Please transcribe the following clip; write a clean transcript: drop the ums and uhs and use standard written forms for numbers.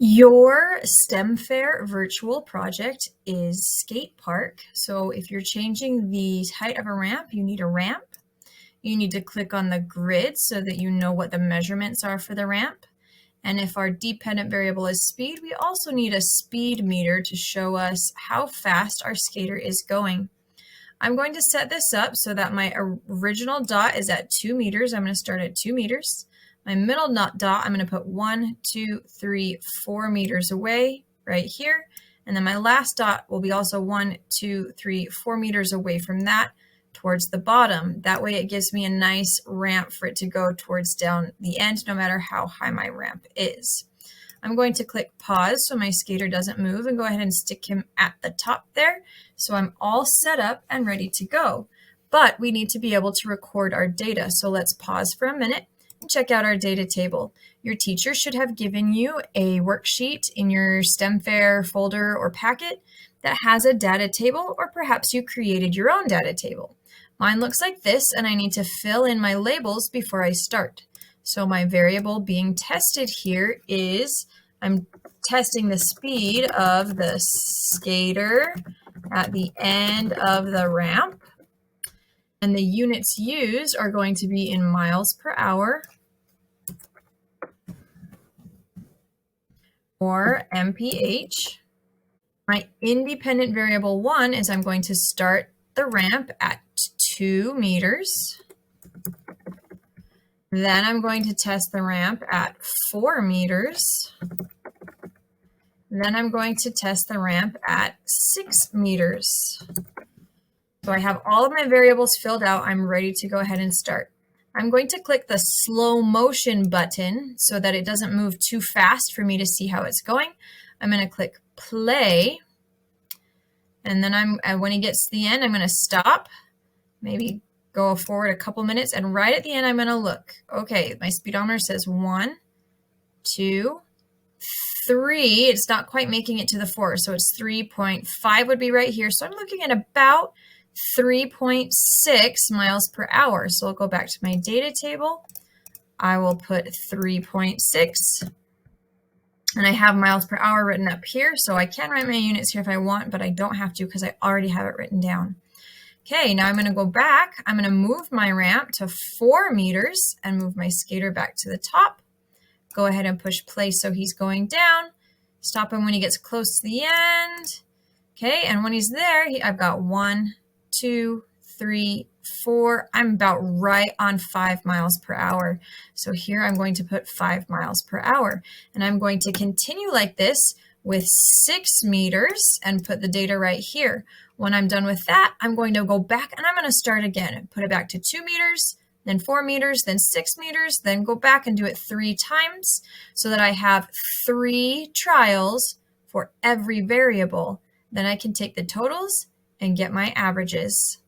Your STEM Fair virtual project is skate park. So if you're changing the height of a ramp, you need a ramp. You need to click on the grid so that you know what the measurements are for the ramp. And if our dependent variable is speed, we also need a speed meter to show us how fast our skater is going. I'm going to set this up so that my original dot is at 2 meters. I'm going to start at 2 meters. My middle dot, I'm going to put 1, 2, 3, 4 meters away right here. And then my last dot will be also 1, 2, 3, 4 meters away from that towards the bottom. That way it gives me a nice ramp for it to go towards down the end, no matter how high my ramp is. I'm going to click pause so my skater doesn't move and go ahead and stick him at the top there. So I'm all set up and ready to go. But we need to be able to record our data. So let's pause for a minute and check out our data table. Your teacher should have given you a worksheet in your STEM Fair folder or packet that has a data table, or perhaps you created your own data table. Mine looks like this, and I need to fill in my labels before I start. So my variable being tested here is I'm testing the speed of the skater at the end of the ramp. And the units used are going to be in miles per hour or mph. My independent variable 1 is I'm going to start the ramp at 2 meters. Then I'm going to test the ramp at 4 meters. Then I'm going to test the ramp at 6 meters. So I have all of my variables filled out. I'm ready to go ahead and start. I'm going to click the slow motion button so that it doesn't move too fast for me to see how it's going. I'm going to click play. And then when he gets to the end, I'm going to stop, maybe go forward a couple minutes, and right at the end, I'm going to look. Okay, my speedometer says 1, 2, 3. It's not quite making it to the 4, so it's 3.5 would be right here. So I'm looking at about 3.6 miles per hour. So I'll go back to my data table. I will put 3.6. And I have miles per hour written up here, so I can write my units here if I want, but I don't have to because I already have it written down. Okay, now I'm going to go back. I'm going to move my ramp to 4 meters and move my skater back to the top. Go ahead and push play so he's going down. Stop him when he gets close to the end. Okay, and when he's there, I've got 1, 2, 3, 4. I'm about right on 5 miles per hour. So here I'm going to put 5 miles per hour. And I'm going to continue like this with 6 meters and put the data right here. When I'm done with that, I'm going to go back and I'm going to start again and put it back to 2 meters, then 4 meters, then 6 meters, then go back and do it 3 times so that I have 3 trials for every variable. Then I can take the totals and get my averages.